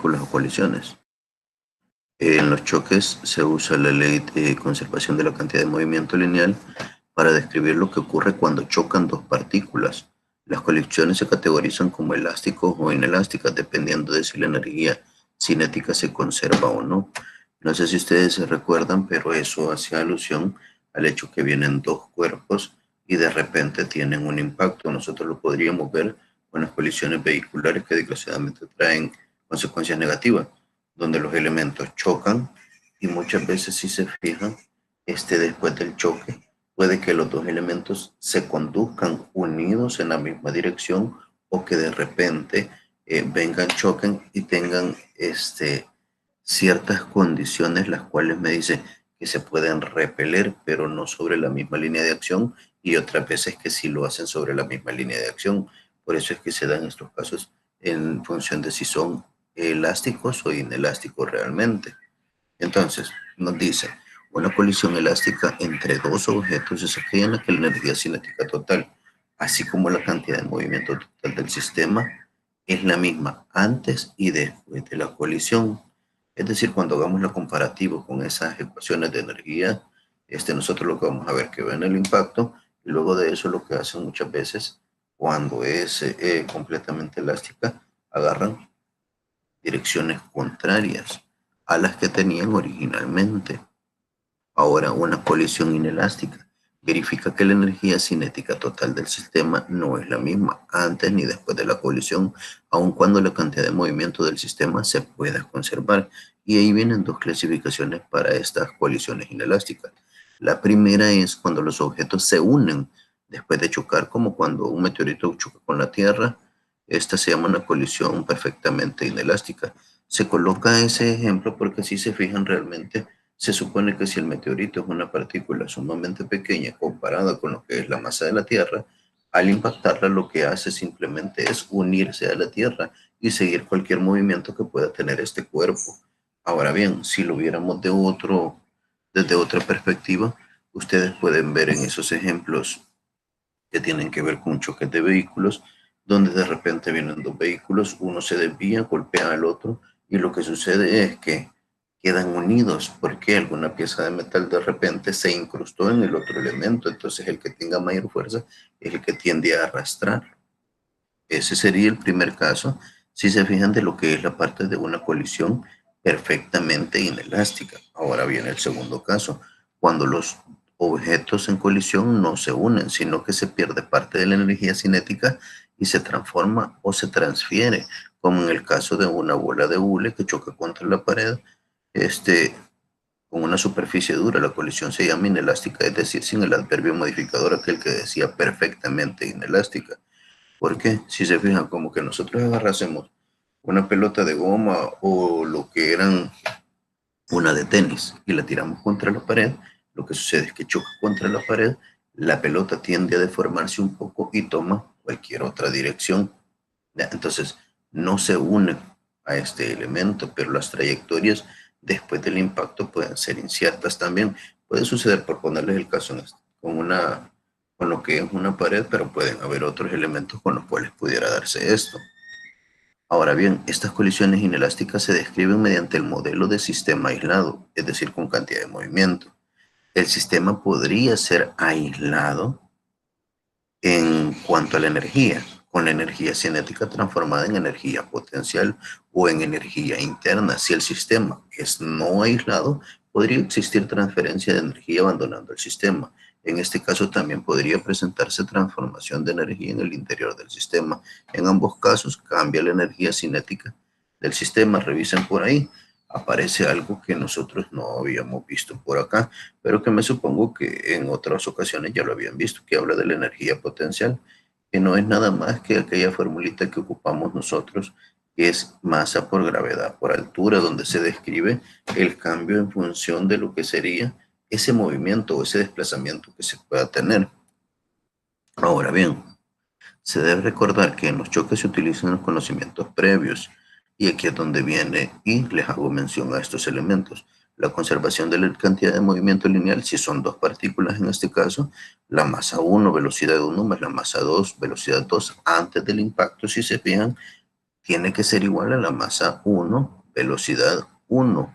o colisiones. En los choques se usa la ley de conservación de la cantidad de movimiento lineal para describir lo que ocurre cuando chocan dos partículas. Las colisiones se categorizan como elásticos o inelásticas dependiendo de si la energía cinética se conserva o no. No sé si ustedes se recuerdan, pero eso hace alusión al hecho que vienen dos cuerpos y de repente tienen un impacto. Nosotros lo podríamos ver con las colisiones vehiculares que desgraciadamente traen consecuencias negativas, donde los elementos chocan y muchas veces, si se fijan, después del choque puede que los dos elementos se conduzcan unidos en la misma dirección o que de repente vengan, choquen y tengan ciertas condiciones las cuales me dice que se pueden repeler, pero no sobre la misma línea de acción, y otras veces que sí lo hacen sobre la misma línea de acción. Por eso es que se dan estos casos en función de si son elásticos o inelásticos realmente. Entonces, nos dice, una colisión elástica entre dos objetos es aquella en la que la energía cinética total, así como la cantidad de movimiento total del sistema, es la misma antes y después de la colisión. Es decir, cuando hagamos la comparativa con esas ecuaciones de energía, nosotros lo que vamos a ver que ven el impacto, y luego de eso lo que hacen muchas veces, cuando es completamente elástica, agarran direcciones contrarias a las que tenían originalmente. Ahora, una colisión inelástica verifica que la energía cinética total del sistema no es la misma antes ni después de la colisión, aun cuando la cantidad de movimiento del sistema se pueda conservar. Y ahí vienen dos clasificaciones para estas colisiones inelásticas. La primera es cuando los objetos se unen después de chocar, como cuando un meteorito choca con la Tierra. Esta se llama una colisión perfectamente inelástica. Se coloca ese ejemplo porque si se fijan realmente, se supone que si el meteorito es una partícula sumamente pequeña comparada con lo que es la masa de la Tierra, al impactarla lo que hace simplemente es unirse a la Tierra y seguir cualquier movimiento que pueda tener este cuerpo. Ahora bien, si lo viéramos desde otra perspectiva, ustedes pueden ver en esos ejemplos que tienen que ver con choques de vehículos, donde de repente vienen dos vehículos, uno se desvía, golpea al otro, y lo que sucede es que quedan unidos porque alguna pieza de metal de repente se incrustó en el otro elemento, entonces el que tenga mayor fuerza es el que tiende a arrastrar. Ese sería el primer caso, si se fijan, de lo que es la parte de una colisión perfectamente inelástica. Ahora viene el segundo caso, cuando los objetos en colisión no se unen, sino que se pierde parte de la energía cinética y se transforma o se transfiere, como en el caso de una bola de hule que choca contra la pared, con una superficie dura. La colisión se llama inelástica, es decir, sin el adverbio modificador aquel que decía perfectamente inelástica. Porque si se fijan, como que nosotros agarrásemos una pelota de goma o lo que eran una de tenis y la tiramos contra la pared, lo que sucede es que choca contra la pared, la pelota tiende a deformarse un poco y toma cualquier otra dirección. Entonces, no se une a este elemento, pero las trayectorias después del impacto pueden ser inciertas también. Puede suceder, por ponerles el caso, con lo que es una pared, pero pueden haber otros elementos con los cuales pudiera darse esto. Ahora bien, estas colisiones inelásticas se describen mediante el modelo de sistema aislado, es decir, con cantidad de movimiento. El sistema podría ser aislado en cuanto a la energía, con la energía cinética transformada en energía potencial o en energía interna. Si el sistema es no aislado, podría existir transferencia de energía abandonando el sistema. En este caso también podría presentarse transformación de energía en el interior del sistema. En ambos casos cambia la energía cinética del sistema. Revisen por ahí. Aparece algo que nosotros no habíamos visto por acá, pero que me supongo que en otras ocasiones ya lo habían visto, que habla de la energía potencial, que no es nada más que aquella formulita que ocupamos nosotros, que es masa por gravedad por altura, donde se describe el cambio en función de lo que sería ese movimiento o ese desplazamiento que se pueda tener. Ahora bien, se debe recordar que en los choques se utilizan los conocimientos previos, y aquí es donde viene y les hago mención a estos elementos. La conservación de la cantidad de movimiento lineal, si son dos partículas en este caso, la masa 1, velocidad 1, más la masa 2, velocidad 2, antes del impacto, si se fijan, tiene que ser igual a la masa 1, velocidad 1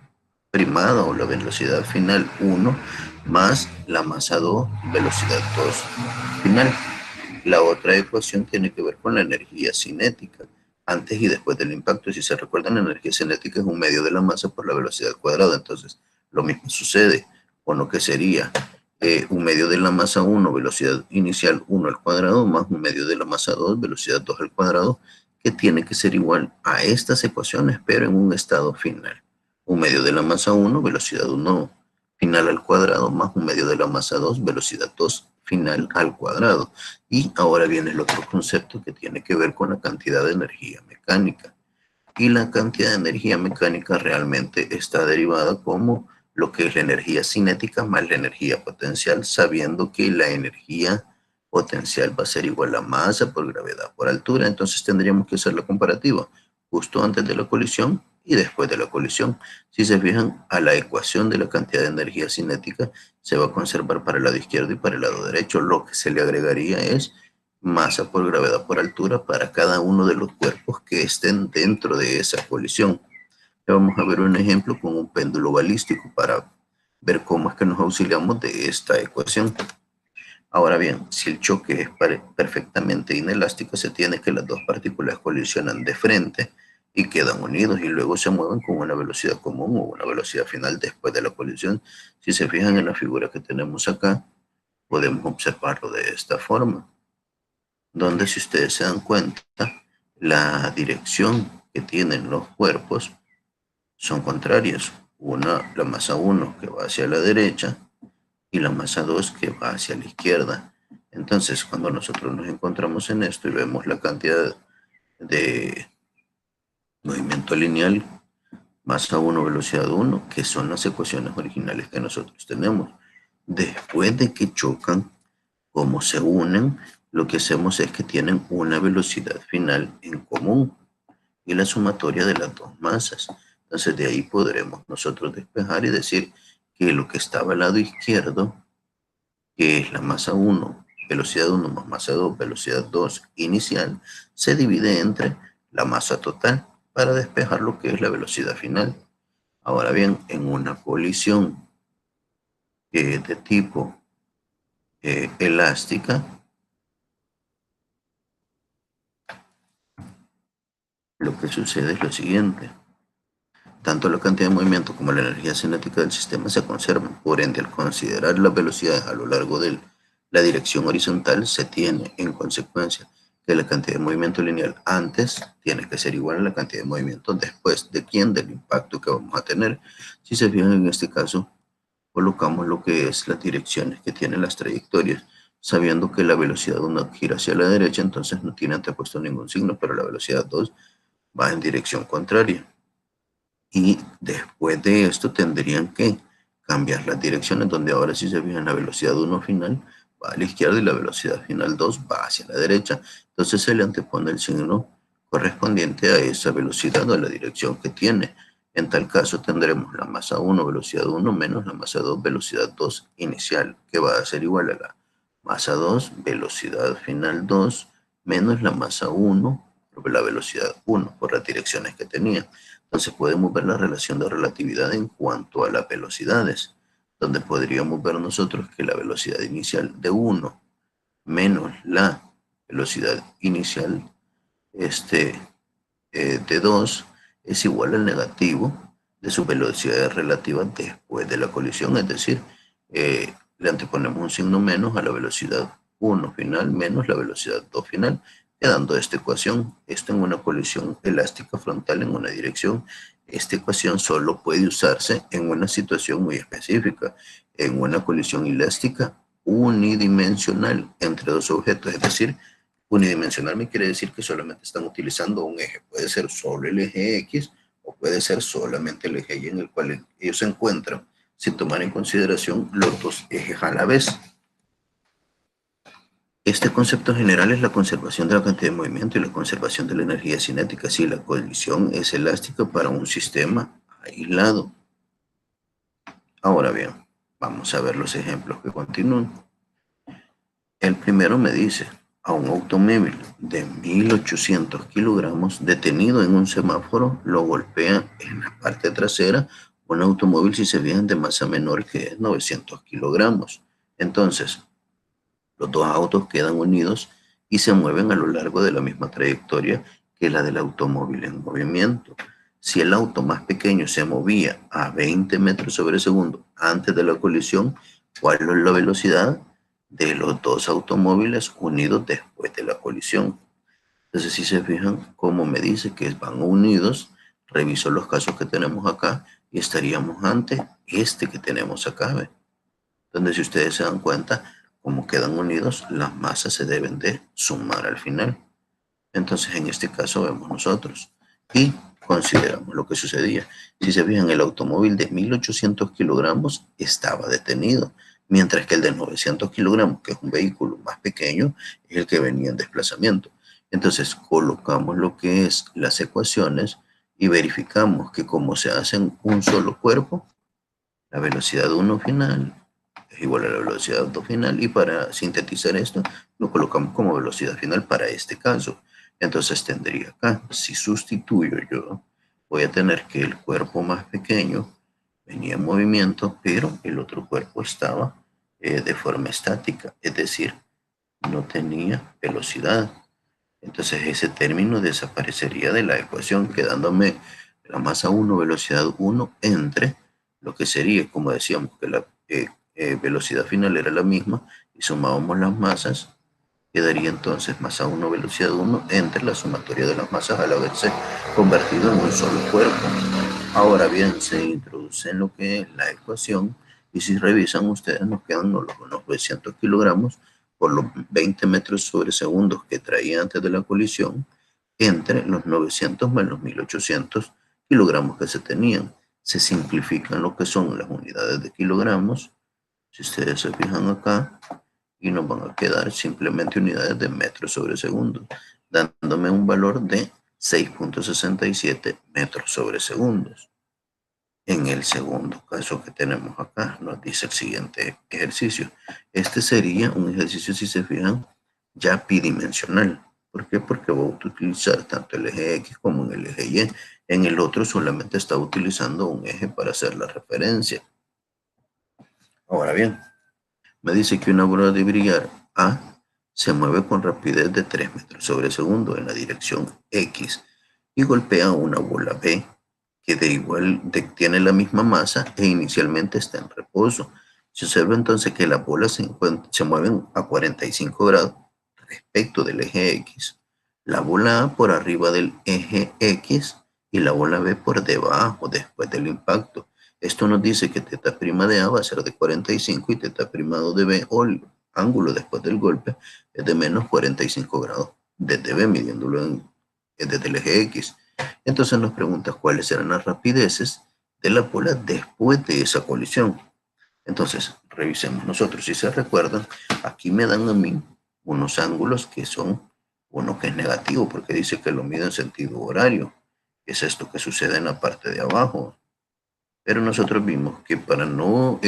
primada o la velocidad final 1 más la masa 2, velocidad 2 final. La otra ecuación tiene que ver con la energía cinética, antes y después del impacto. Si se recuerdan, la energía cinética es un medio de la masa por la velocidad al cuadrado. Entonces, lo mismo sucede con lo que sería un medio de la masa 1, velocidad inicial 1 al cuadrado, más un medio de la masa 2, velocidad 2 al cuadrado, que tiene que ser igual a estas ecuaciones, pero en un estado final. Un medio de la masa 1, velocidad 1 final al cuadrado, más un medio de la masa 2, velocidad 2 final al cuadrado. Y ahora viene el otro concepto que tiene que ver con la cantidad de energía mecánica. Y la cantidad de energía mecánica realmente está derivada como lo que es la energía cinética más la energía potencial, sabiendo que la energía potencial va a ser igual a masa por gravedad por altura. Entonces tendríamos que hacer la comparativa justo antes de la colisión y después de la colisión. Si se fijan, a la ecuación de la cantidad de energía cinética se va a conservar para el lado izquierdo y para el lado derecho. Lo que se le agregaría es masa por gravedad por altura para cada uno de los cuerpos que estén dentro de esa colisión. Ya vamos a ver un ejemplo con un péndulo balístico para ver cómo es que nos auxiliamos de esta ecuación. Ahora bien, si el choque es perfectamente inelástico, se tiene que las dos partículas colisionan de frente y quedan unidos y luego se mueven con una velocidad común o una velocidad final después de la colisión. Si se fijan en la figura que tenemos acá, podemos observarlo de esta forma, donde si ustedes se dan cuenta, la dirección que tienen los cuerpos son contrarias. Una, la masa 1 que va hacia la derecha y la masa 2 que va hacia la izquierda. Entonces, cuando nosotros nos encontramos en esto y vemos la cantidad de movimiento lineal, masa 1, velocidad 1, que son las ecuaciones originales que nosotros tenemos, después de que chocan, como se unen, lo que hacemos es que tienen una velocidad final en común y la sumatoria de las dos masas. Entonces de ahí podremos nosotros despejar y decir que lo que estaba al lado izquierdo, que es la masa 1, velocidad 1 más masa 2, velocidad 2 inicial, se divide entre la masa total para despejar lo que es la velocidad final. Ahora bien, en una colisión de tipo elástica, lo que sucede es lo siguiente. Tanto la cantidad de movimiento como la energía cinética del sistema se conservan. Por ende, al considerar las velocidades a lo largo de la dirección horizontal, se tiene en consecuencia que la cantidad de movimiento lineal antes tiene que ser igual a la cantidad de movimiento después. ¿De quién? Del impacto que vamos a tener. Si se fijan en este caso, colocamos lo que es las direcciones que tienen las trayectorias, sabiendo que la velocidad 1 gira hacia la derecha, entonces no tiene antepuesto ningún signo, pero la velocidad 2 va en dirección contraria. Y después de esto tendrían que cambiar las direcciones, donde ahora si se fijan la velocidad 1 final va a la izquierda y la velocidad final 2 va hacia la derecha. Entonces se le antepone el signo correspondiente a esa velocidad o a la dirección que tiene. En tal caso tendremos la masa 1, velocidad 1, menos la masa 2, velocidad 2 inicial, que va a ser igual a la masa 2, velocidad final 2, menos la masa 1, la velocidad 1, por las direcciones que tenía. Entonces podemos ver la relación de relatividad en cuanto a las velocidades, donde podríamos ver nosotros que la velocidad inicial de 1 menos la velocidad inicial de 2 es igual al negativo de su velocidad relativa después de la colisión, es decir, le anteponemos un signo menos a la velocidad 1 final menos la velocidad 2 final, quedando esta ecuación. Esto en una colisión elástica frontal en una dirección. Esta ecuación solo puede usarse en una situación muy específica, en una colisión elástica unidimensional entre dos objetos, es decir, unidimensional me quiere decir que solamente están utilizando un eje. Puede ser solo el eje X o puede ser solamente el eje Y en el cual ellos se encuentran, sin tomar en consideración los dos ejes a la vez. Este concepto general es la conservación de la cantidad de movimiento y la conservación de la energía cinética. Si la colisión es elástica para un sistema aislado. Ahora bien, vamos a ver los ejemplos que continúan. El primero me dice, a un automóvil de 1800 kilogramos detenido en un semáforo, lo golpea en la parte trasera un automóvil, si se fijan, de masa menor, que es 900 kilogramos. Entonces, los dos autos quedan unidos y se mueven a lo largo de la misma trayectoria que la del automóvil en movimiento. Si el auto más pequeño se movía a 20 metros sobre segundo antes de la colisión, ¿cuál es la velocidad de los dos automóviles unidos después de la colisión? Entonces, si se fijan, como me dice que van unidos, reviso los casos que tenemos acá y estaríamos ante este que tenemos acá, ¿ve? Donde, si ustedes se dan cuenta, como quedan unidos, las masas se deben de sumar al final. Entonces, en este caso vemos nosotros y consideramos lo que sucedía. Si se fijan, el automóvil de 1800 kilogramos estaba detenido, mientras que el de 900 kilogramos, que es un vehículo más pequeño, es el que venía en desplazamiento. Entonces, colocamos lo que es las ecuaciones y verificamos que, como se hace en un solo cuerpo, la velocidad 1 final es igual a la velocidad 2 final, y para sintetizar esto, lo colocamos como velocidad final para este caso. Entonces tendría acá, si sustituyo yo, voy a tener que el cuerpo más pequeño venía en movimiento, pero el otro cuerpo estaba de forma estática, es decir, no tenía velocidad. Entonces ese término desaparecería de la ecuación, quedándome la masa 1, velocidad 1, entre lo que sería, como decíamos, que la velocidad final era la misma, y sumábamos las masas, quedaría entonces masa 1, velocidad 1, entre la sumatoria de las masas al haberse convertido en un solo cuerpo. Ahora bien, se introduce en lo que es la ecuación, y si revisan ustedes, nos quedan los 900 kilogramos por los 20 metros sobre segundos que traía antes de la colisión, entre los 900 más los 1800 kilogramos que se tenían. Se simplifican lo que son las unidades de kilogramos, si ustedes se fijan acá, y nos van a quedar simplemente unidades de metros sobre segundos, dándome un valor de 6.67 metros sobre segundos. En el segundo caso que tenemos acá, nos dice el siguiente ejercicio. Este sería un ejercicio, si se fijan, ya bidimensional. ¿Por qué? Porque voy a utilizar tanto el eje X como en el eje Y. En el otro solamente estaba utilizando un eje para hacer la referencia. Ahora bien, me dice que una bola de billar A se mueve con rapidez de 3 metros sobre segundo en la dirección X y golpea una bola B que tiene la misma masa e inicialmente está en reposo. Se observa entonces que las bolas se mueven a 45 grados respecto del eje X. La bola A por arriba del eje X y la bola B por debajo después del impacto. Esto nos dice que teta prima de A va a ser de 45 y teta primado de B, o el ángulo después del golpe, es de menos 45 grados desde B, midiéndolo desde el eje X. Entonces nos pregunta cuáles serán las rapideces de la bola después de esa colisión. Entonces, revisemos nosotros. Si se recuerdan, aquí me dan a mí unos ángulos que son, uno que es negativo porque dice que lo mide en sentido horario. Es esto que sucede en la parte de abajo. Pero nosotros vimos que para no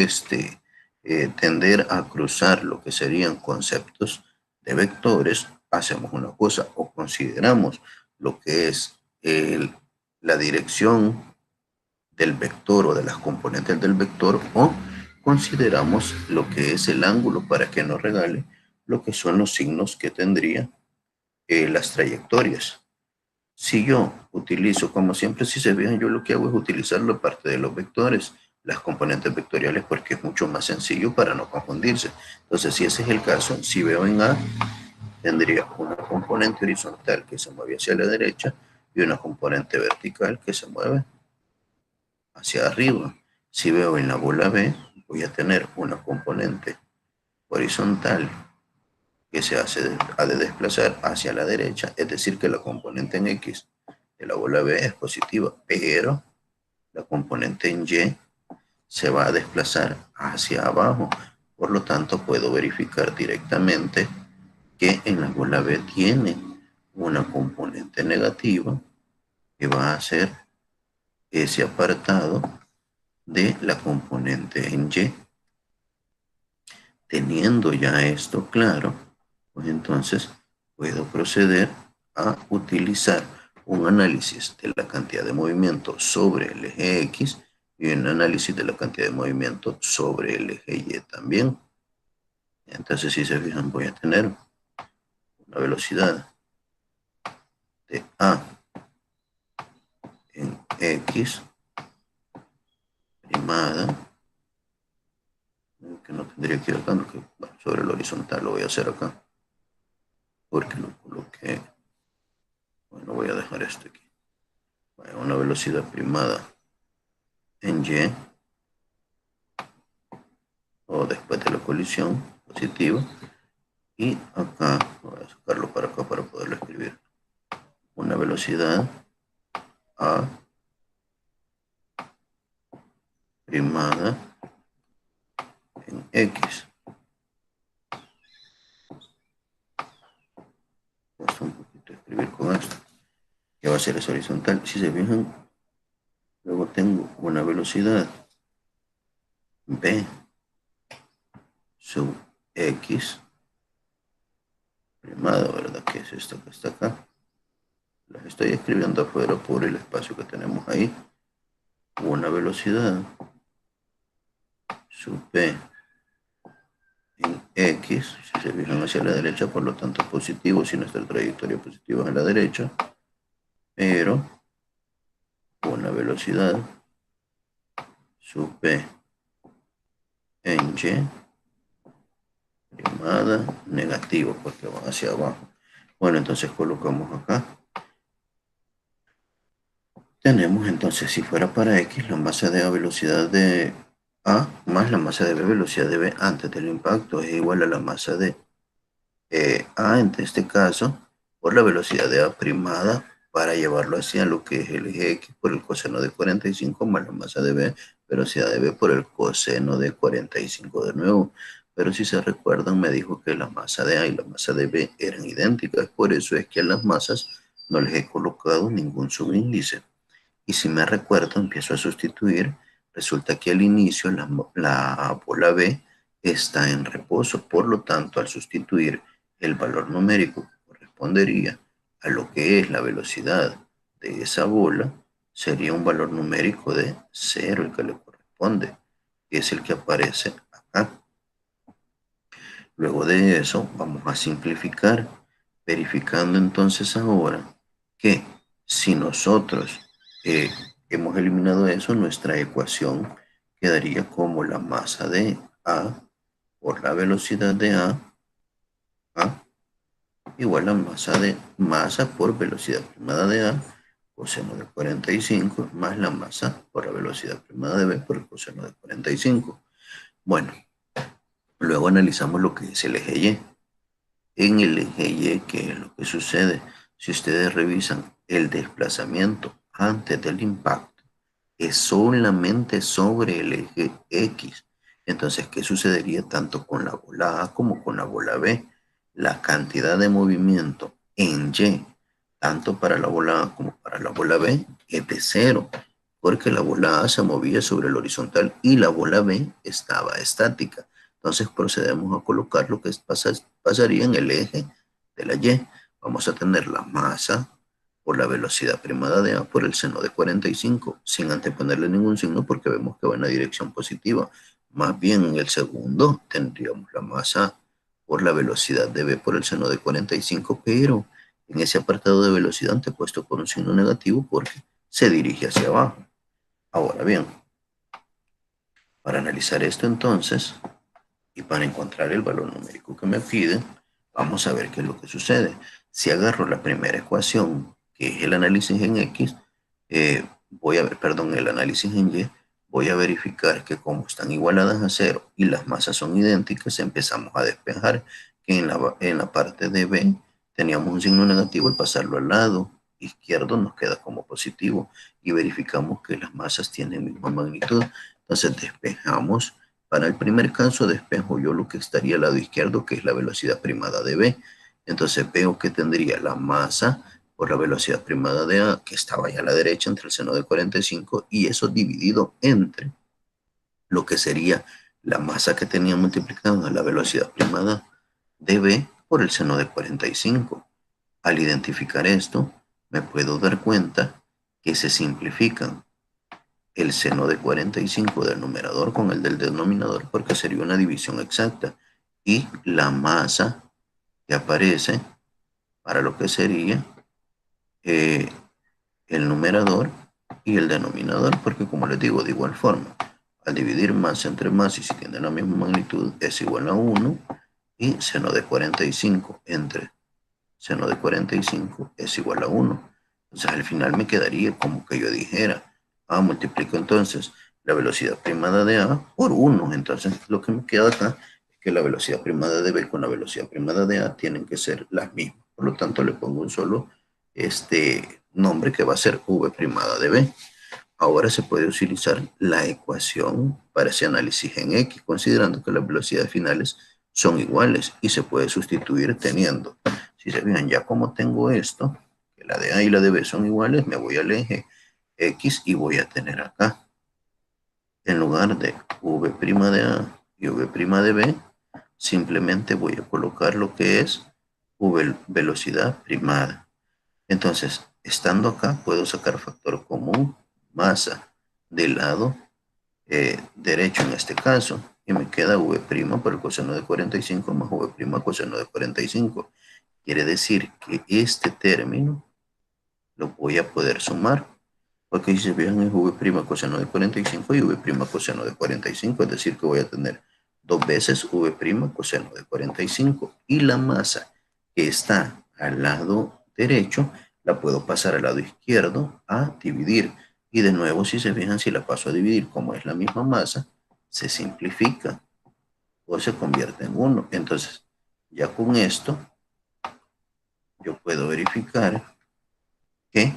tender a cruzar lo que serían conceptos de vectores, hacemos una cosa, o consideramos lo que es la dirección del vector o de las componentes del vector, o consideramos lo que es el ángulo para que nos regale lo que son los signos que tendría las trayectorias. Si yo utilizo, como siempre, si se fijan, yo lo que hago es utilizar la parte de los vectores, las componentes vectoriales, porque es mucho más sencillo para no confundirse. Entonces, si ese es el caso, si veo en A, tendría una componente horizontal que se mueve hacia la derecha y una componente vertical que se mueve hacia arriba. Si veo en la bola B, voy a tener una componente horizontal que ha de desplazar hacia la derecha, es decir, que la componente en X de la bola B es positiva, pero la componente en Y se va a desplazar hacia abajo. Por lo tanto, puedo verificar directamente que en la bola B tiene una componente negativa que va a ser ese apartado de la componente en Y. Teniendo ya esto claro, pues entonces puedo proceder a utilizar un análisis de la cantidad de movimiento sobre el eje X y un análisis de la cantidad de movimiento sobre el eje Y también. Entonces, si se fijan, voy a tener una velocidad de A en X primada, que no tendría que ir acá, porque, bueno, sobre el horizontal lo voy a hacer acá, porque lo coloqué. Bueno, voy a dejar esto aquí. Bueno, una velocidad primada en Y, o después de la colisión positiva, y acá, voy a sacarlo para acá para poderlo escribir. Una velocidad A primada en X. Cuesta un poquito escribir con esto. Que va a ser esa horizontal. Si se fijan, luego tengo una velocidad B sub X primada, ¿verdad? Que es esto que está acá. Las estoy escribiendo afuera por el espacio que tenemos ahí. Una velocidad sub B en X, si se fijan hacia la derecha, por lo tanto positivo, si nuestra trayectoria positiva es a la derecha, pero una velocidad sub B en Y primada negativo, porque va hacia abajo. Bueno, entonces colocamos acá. Tenemos entonces, si fuera para X, la masa de A velocidad de A más la masa de B velocidad de B antes del impacto es igual a la masa de A en este caso por la velocidad de A primada para llevarlo hacia lo que es el eje X por el coseno de 45 más la masa de B, velocidad de B por el coseno de 45 de nuevo. Pero si se recuerdan, me dijo que la masa de A y la masa de B eran idénticas, por eso es que a las masas no les he colocado ningún subíndice. Y si me recuerdo, empiezo a sustituir. Resulta que al inicio la bola B está en reposo. Por lo tanto, al sustituir el valor numérico que correspondería a lo que es la velocidad de esa bola, sería un valor numérico de 0 el que le corresponde, que es el que aparece acá. Luego de eso, vamos a simplificar, verificando entonces ahora que si nosotros eh, hemos eliminado eso, nuestra ecuación quedaría como la masa de A por la velocidad de A igual a masa por velocidad primada de A, coseno de 45, más la masa por la velocidad primada de B por el coseno de 45. Bueno, luego analizamos lo que es el eje Y. En el eje Y, ¿qué es lo que sucede? Si ustedes revisan el desplazamiento antes del impacto, es solamente sobre el eje X. Entonces, ¿qué sucedería tanto con la bola A como con la bola B? La cantidad de movimiento en Y, tanto para la bola A como para la bola B, es de 0, porque la bola A se movía sobre el horizontal y la bola B estaba estática. Entonces procedemos a colocar lo que pasaría en el eje de la Y. Vamos a tener la masa por la velocidad primada de A por el seno de 45, sin anteponerle ningún signo porque vemos que va en la dirección positiva. Más bien en el segundo tendríamos la masa por la velocidad de B por el seno de 45, pero en ese apartado de velocidad antepuesto por un signo negativo porque se dirige hacia abajo. Ahora bien, para analizar esto entonces, y para encontrar el valor numérico que me piden, vamos a ver qué es lo que sucede. Si agarro la primera ecuación, que es el análisis en X, voy a ver, perdón, el análisis en Y, voy a verificar que como están igualadas a 0 y las masas son idénticas, empezamos a despejar que en la parte de B teníamos un signo negativo, al pasarlo al lado izquierdo nos queda como positivo y verificamos que las masas tienen misma magnitud. Entonces despejamos. Para el primer caso despejo yo lo que estaría al lado izquierdo, que es la velocidad primada de B. Entonces veo que tendría la masa por la velocidad primada de A, que estaba allá a la derecha entre el seno de 45, y eso dividido entre lo que sería la masa que tenía multiplicada la velocidad primada de B por el seno de 45. Al identificar esto, me puedo dar cuenta que se simplifican el seno de 45 del numerador con el del denominador porque sería una división exacta. Y la masa que aparece para lo que sería el numerador y el denominador, porque como les digo, de igual forma, al dividir masa entre masa y si tienen la misma magnitud es igual a 1 y seno de 45 entre seno de 45 es igual a 1. Entonces al final me quedaría como que yo dijera, multiplico entonces la velocidad primada de A por 1. Entonces lo que me queda acá es que la velocidad primada de B con la velocidad primada de A tienen que ser las mismas. Por lo tanto le pongo un solo nombre que va a ser V primada de B. Ahora se puede utilizar la ecuación para ese análisis en X, considerando que las velocidades finales son iguales y se puede sustituir teniendo. Si se fijan, ya como tengo esto, que la de A y la de B son iguales, me voy al eje X y voy a tener acá, en lugar de V' de A y V' de B, simplemente voy a colocar lo que es V velocidad primada. Entonces, estando acá, puedo sacar factor común, masa del lado derecho en este caso, y me queda V' por el coseno de 45 más V' coseno de 45. Quiere decir que este término lo voy a poder sumar, porque si se fijan es V' coseno de 45 y V' coseno de 45, es decir que voy a tener dos veces V' coseno de 45 y la masa que está al lado derecho la puedo pasar al lado izquierdo a dividir. Y de nuevo, si se fijan, si la paso a dividir, como es la misma masa, se simplifica o se convierte en 1. Entonces, ya con esto, yo puedo verificar que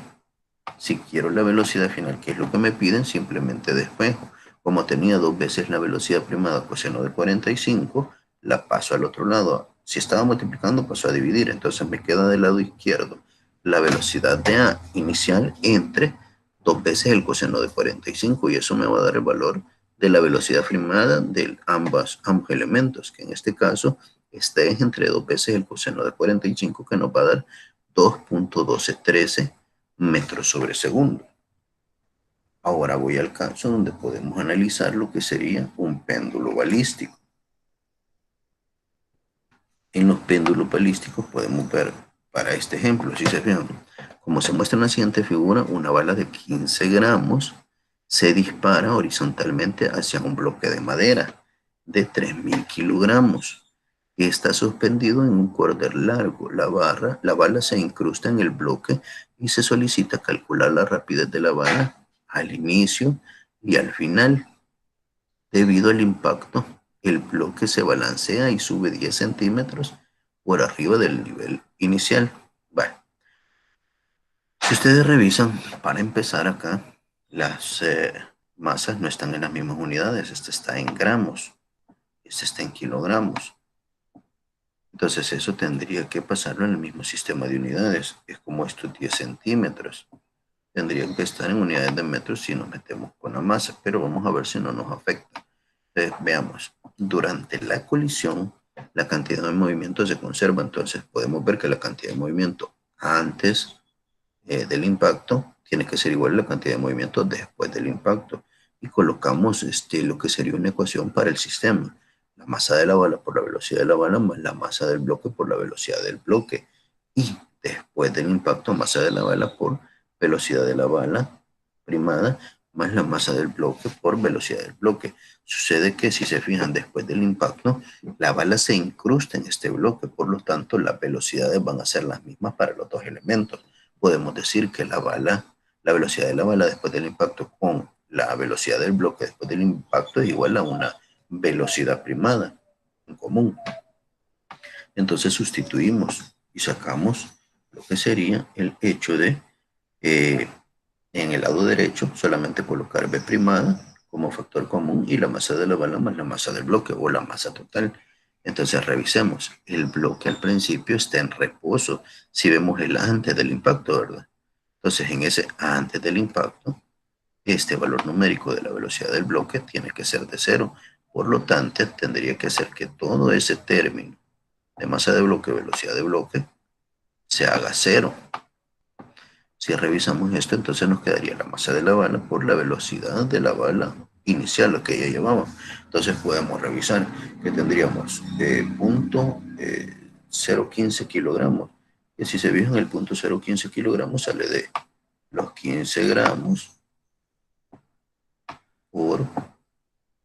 si quiero la velocidad final, que es lo que me piden, simplemente despejo. Como tenía dos veces la velocidad primada coseno de 45, la paso al otro lado. Si estaba multiplicando, paso a dividir. Entonces me queda del lado izquierdo la velocidad de A inicial entre dos veces el coseno de 45 y eso me va a dar el valor de la velocidad primada de ambos elementos, que en este caso este es entre dos veces el coseno de 45 que nos va a dar 2.1213 metros sobre segundo. Ahora voy al caso donde podemos analizar lo que sería un péndulo balístico. En los péndulos balísticos podemos ver, para este ejemplo, si se fijan, como se muestra en la siguiente figura, una bala de 15 gramos se dispara horizontalmente hacia un bloque de madera de 3.000 kilogramos que está suspendido en un cordel largo. La bala se incrusta en el bloque y se solicita calcular la rapidez de la bala al inicio y al final. Debido al impacto, el bloque se balancea y sube 10 centímetros por arriba del nivel inicial. Bueno, si ustedes revisan, para empezar acá, las masas no están en las mismas unidades. Este está en gramos, este está en kilogramos. Entonces eso tendría que pasarlo en el mismo sistema de unidades. Es como estos 10 centímetros. Tendrían que estar en unidades de metros si nos metemos con la masa, pero vamos a ver si no nos afecta. Entonces, veamos, durante la colisión, la cantidad de movimiento se conserva. Entonces podemos ver que la cantidad de movimiento antes del impacto tiene que ser igual a la cantidad de movimiento después del impacto. Y colocamos lo que sería una ecuación para el sistema. La masa de la bala por la velocidad de la bala más la masa del bloque por la velocidad del bloque. Y después del impacto, masa de la bala por velocidad de la bala primada más la masa del bloque por velocidad del bloque. Sucede que si se fijan después del impacto, la bala se incrusta en este bloque, por lo tanto las velocidades van a ser las mismas para los dos elementos. Podemos decir que la velocidad de la bala después del impacto con la velocidad del bloque después del impacto es igual a una velocidad primada en común. Entonces sustituimos y sacamos lo que sería el hecho de en el lado derecho solamente colocar B primada como factor común y la masa de la bala más la masa del bloque o la masa total. Entonces revisemos, el bloque al principio está en reposo si vemos el antes del impacto, ¿verdad? Entonces en ese antes del impacto, este valor numérico de la velocidad del bloque tiene que ser de 0. Por lo tanto, tendría que ser que todo ese término de masa de bloque, velocidad de bloque, se haga cero. Si revisamos esto, entonces nos quedaría la masa de la bala por la velocidad de la bala inicial, lo que ella llevaba. Entonces podemos revisar que tendríamos punto 0,15 kilogramos. Y si se fijan, el punto 0,15 kilogramos sale de los 15 gramos por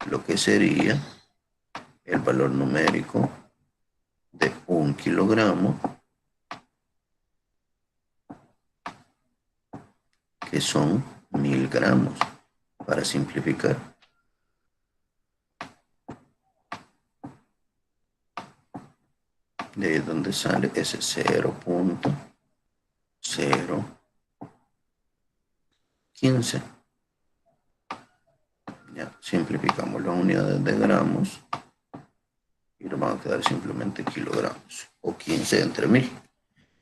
lo que sería el valor numérico de 1 kilogramo, que son 1000 gramos, para simplificar. De ahí es donde sale ese 0,015. Ya, simplificamos las unidades de gramos y nos van a quedar simplemente kilogramos, o 15 entre 1000.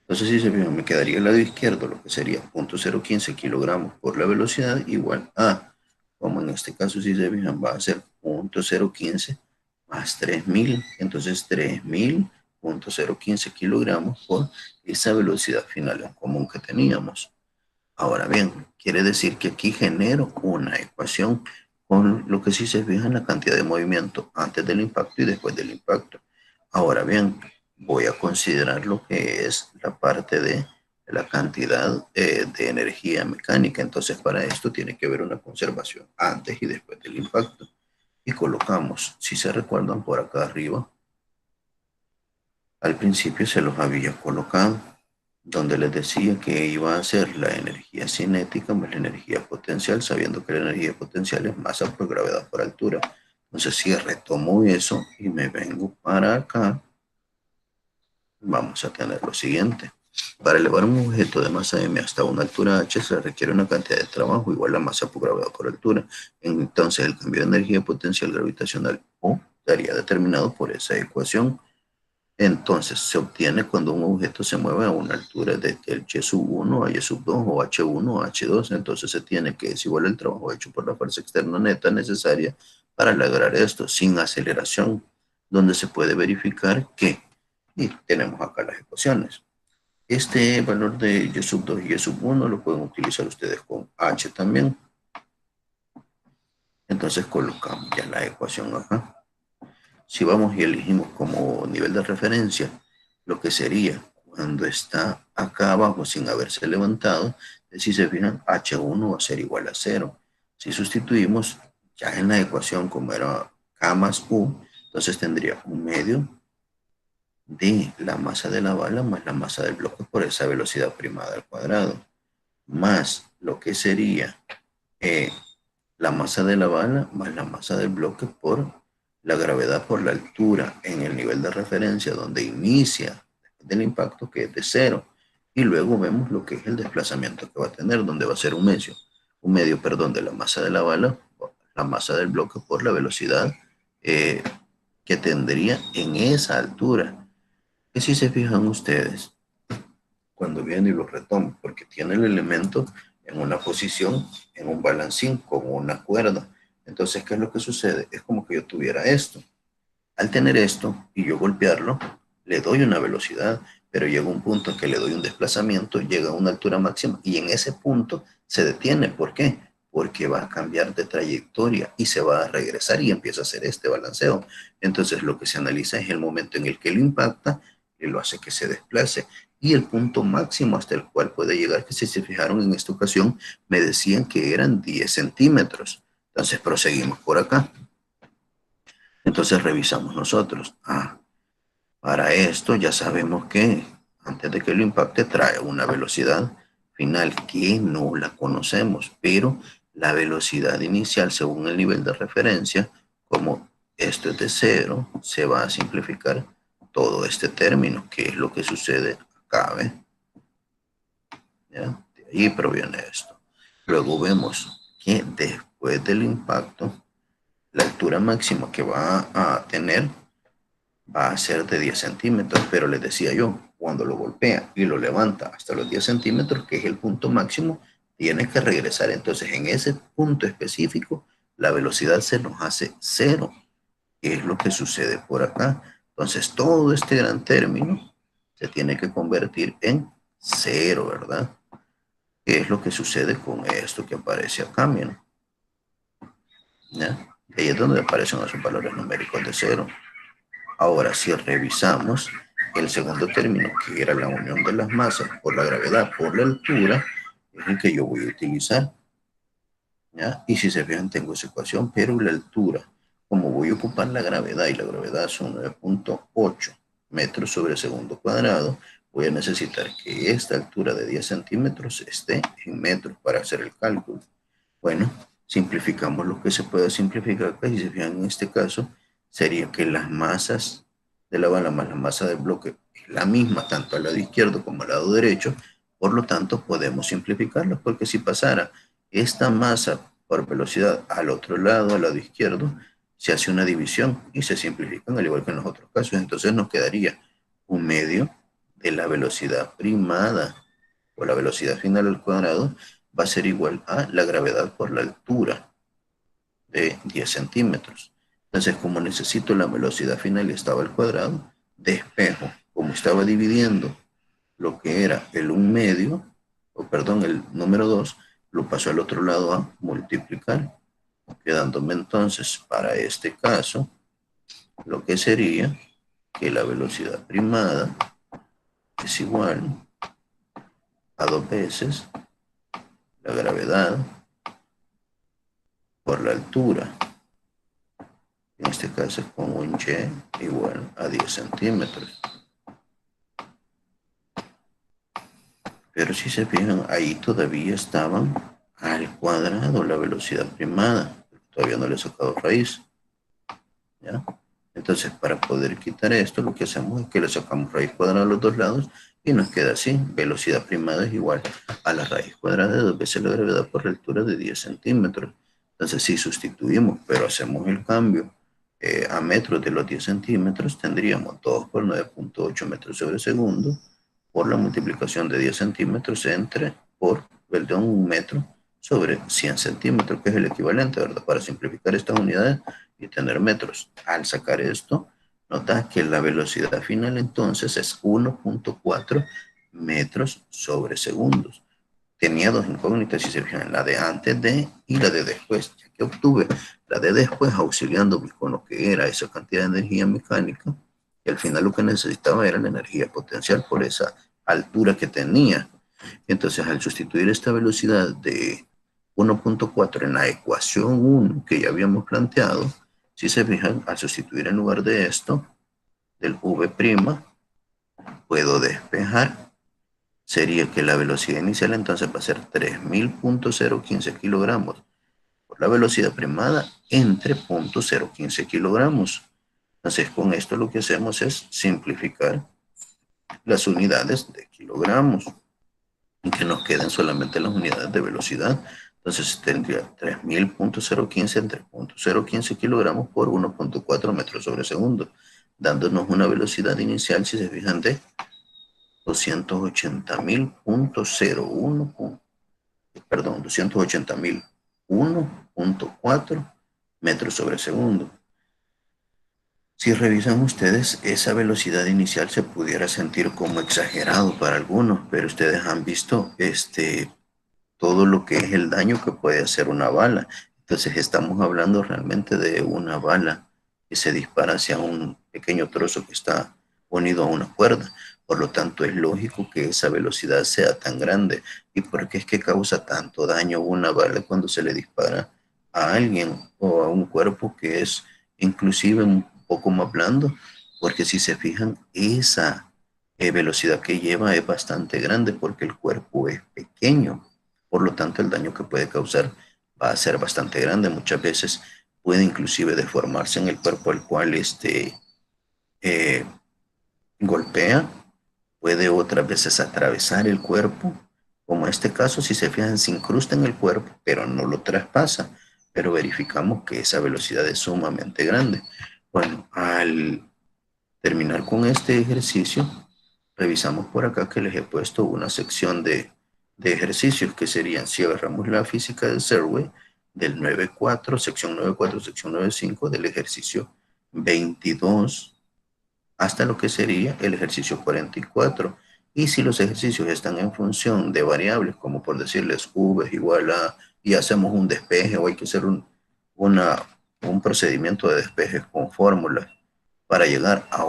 Entonces, si se fijan, me quedaría el lado izquierdo, lo que sería 0,015 kilogramos por la velocidad, igual a, como en este caso, si se fijan, va a ser 0,015 más 3000. Entonces, 3000, 0,015 kilogramos por esa velocidad final en común que teníamos. Ahora bien, quiere decir que aquí genero una ecuación con lo que sí se fija en la cantidad de movimiento antes del impacto y después del impacto. Ahora bien, voy a considerar lo que es la parte de la cantidad de energía mecánica. Entonces, para esto tiene que haber una conservación antes y después del impacto. Y colocamos, si se recuerdan, por acá arriba, al principio se los había colocado, donde les decía que iba a ser la energía cinética más la energía potencial, sabiendo que la energía potencial es masa por gravedad por altura. Entonces, si retomo eso y me vengo para acá, vamos a tener lo siguiente. Para elevar un objeto de masa m hasta una altura h se requiere una cantidad de trabajo igual a masa por gravedad por altura. Entonces, el cambio de energía potencial gravitacional O estaría determinado por esa ecuación. Entonces, se obtiene cuando un objeto se mueve a una altura de el y sub 1 a y sub 2 o h1 a h2. Entonces, se tiene que es igual al trabajo hecho por la fuerza externa neta necesaria para lograr esto sin aceleración, donde se puede verificar que, y tenemos acá las ecuaciones. Este valor de y sub 2 y y sub 1 lo pueden utilizar ustedes con h también. Entonces, colocamos ya la ecuación acá. Si vamos y elegimos como nivel de referencia lo que sería cuando está acá abajo sin haberse levantado, si se fijan, H1 va a ser igual a 0. Si sustituimos ya en la ecuación como era K más U, entonces tendría un medio de la masa de la bala más la masa del bloque por esa velocidad primada al cuadrado, más lo que sería la masa de la bala más la masa del bloque por la gravedad por la altura en el nivel de referencia donde inicia del impacto, que es de 0. Y luego vemos lo que es el desplazamiento que va a tener, donde va a ser un medio, de la masa de la bala, la masa del bloque por la velocidad que tendría en esa altura. Que si se fijan ustedes, cuando viene y lo retomo, porque tiene el elemento en una posición, en un balancín, como una cuerda. Entonces, ¿qué es lo que sucede? Es como que yo tuviera esto. Al tener esto y yo golpearlo, le doy una velocidad, pero llega un punto en que le doy un desplazamiento, llega a una altura máxima y en ese punto se detiene. ¿Por qué? Porque va a cambiar de trayectoria y se va a regresar y empieza a hacer este balanceo. Entonces, lo que se analiza es el momento en el que lo impacta y lo hace que se desplace. Y el punto máximo hasta el cual puede llegar, que si se fijaron en esta ocasión, me decían que eran 10 centímetros. Entonces, proseguimos por acá. Entonces, revisamos nosotros. Para esto ya sabemos que antes de que lo impacte trae una velocidad final que no la conocemos, pero la velocidad inicial según el nivel de referencia, como esto es de 0, se va a simplificar todo este término, que es lo que sucede acá, ¿ve? ¿Ya? De ahí proviene esto. Luego vemos que después del impacto, la altura máxima que va a tener va a ser de 10 centímetros, pero les decía yo, cuando lo golpea y lo levanta hasta los 10 centímetros, que es el punto máximo, tiene que regresar. Entonces, en ese punto específico, la velocidad se nos hace 0, que es lo que sucede por acá. Entonces, todo este gran término se tiene que convertir en cero, ¿verdad? ¿Qué es lo que sucede con esto que aparece acá? Miren, ¿ya? Ahí es donde aparecen esos valores numéricos de cero. Ahora, si revisamos el segundo término, que era la unión de las masas por la gravedad, por la altura, es el que yo voy a utilizar, ¿ya? Y si se fijan, tengo esa ecuación, pero la altura, como voy a ocupar la gravedad, y la gravedad son 9.8 metros sobre segundo cuadrado, voy a necesitar que esta altura de 10 centímetros esté en metros para hacer el cálculo. Bueno, simplificamos lo que se puede simplificar acá, y si se fijan en este caso, sería que las masas de la bala más la masa del bloque es la misma, tanto al lado izquierdo como al lado derecho, por lo tanto podemos simplificarlo, porque si pasara esta masa por velocidad al otro lado, al lado izquierdo, se hace una división y se simplifican al igual que en los otros casos. Entonces nos quedaría un medio de la velocidad primada o la velocidad final al cuadrado va a ser igual a la gravedad por la altura de 10 centímetros. Entonces, como necesito la velocidad final y estaba al cuadrado, despejo, como estaba dividiendo lo que era el 1/2, o perdón, el número 2, lo paso al otro lado a multiplicar, quedándome entonces para este caso lo que sería que la velocidad primada es igual a 2 veces la gravedad por la altura. En este caso es con un y igual a 10 centímetros. Pero si se fijan, ahí todavía estaban al cuadrado la velocidad primada. Todavía no le he sacado raíz. ¿Ya? Entonces, para poder quitar esto, lo que hacemos es que le sacamos raíz cuadrada a los dos lados y nos queda así. Velocidad primada es igual a la raíz cuadrada de 2 veces la gravedad por la altura de 10 centímetros. Entonces, si sustituimos, pero hacemos el cambio a metros de los 10 centímetros, tendríamos 2 por 9.8 metros sobre segundo por la multiplicación de 10 centímetros por el de 1 metro sobre 100 centímetros, que es el equivalente, ¿verdad? Para simplificar estas unidades y tener metros. Al sacar esto, nota que la velocidad final entonces es 1.4 metros sobre segundos. Tenía dos incógnitas, si se fijan, la de antes de y la de después. Ya que obtuve la de después auxiliándome con lo que era esa cantidad de energía mecánica, y al final lo que necesitaba era la energía potencial por esa altura que tenía. Entonces, al sustituir esta velocidad de 1.4 en la ecuación 1 que ya habíamos planteado, si se fijan, al sustituir en lugar de esto, del v', puedo despejar. Sería que la velocidad inicial entonces va a ser 3000.015 kilogramos por la velocidad primada entre 0.015 kilogramos. Entonces, con esto lo que hacemos es simplificar las unidades de kilogramos y que nos queden solamente las unidades de velocidad. Entonces tendría 3000.015 entre 0.015 kilogramos por 1.4 metros sobre segundo, dándonos una velocidad inicial, si se fijan, de 280.000.01, perdón, 280.001.4 metros sobre segundo. Si revisan ustedes, esa velocidad inicial se pudiera sentir como exagerado para algunos, pero ustedes han visto todo lo que es el daño que puede hacer una bala. Entonces estamos hablando realmente de una bala que se dispara hacia un pequeño trozo que está unido a una cuerda. Por lo tanto, es lógico que esa velocidad sea tan grande. ¿Y por qué es que causa tanto daño una bala cuando se le dispara a alguien o a un cuerpo que es inclusive un poco más blando? Porque si se fijan, esa velocidad que lleva es bastante grande porque el cuerpo es pequeño. Por lo tanto, el daño que puede causar va a ser bastante grande. Muchas veces puede inclusive deformarse en el cuerpo al cual eh, golpea. Puede otras veces atravesar el cuerpo. Como en este caso, si se fijan, se incrusta en el cuerpo, pero no lo traspasa. Pero verificamos que esa velocidad es sumamente grande. Bueno, al terminar con este ejercicio, revisamos por acá que les he puesto una sección de ejercicios que serían, si agarramos la física de Serway, del 9.4, sección 9.4, sección 9.5, del ejercicio 22 hasta lo que sería el ejercicio 44. Y si los ejercicios están en función de variables, como por decirles v es igual a, y hacemos un despeje o hay que hacer una, un procedimiento de despeje con fórmulas para llegar a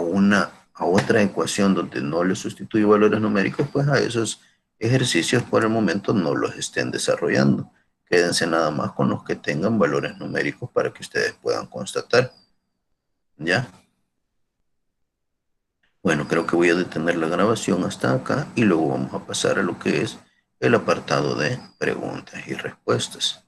otra ecuación donde no le sustituye valores numéricos, pues a esos ejercicios por el momento no los estén desarrollando. Quédense nada más con los que tengan valores numéricos para que ustedes puedan constatar. ¿Ya? Bueno, creo que voy a detener la grabación hasta acá y luego vamos a pasar a lo que es el apartado de preguntas y respuestas.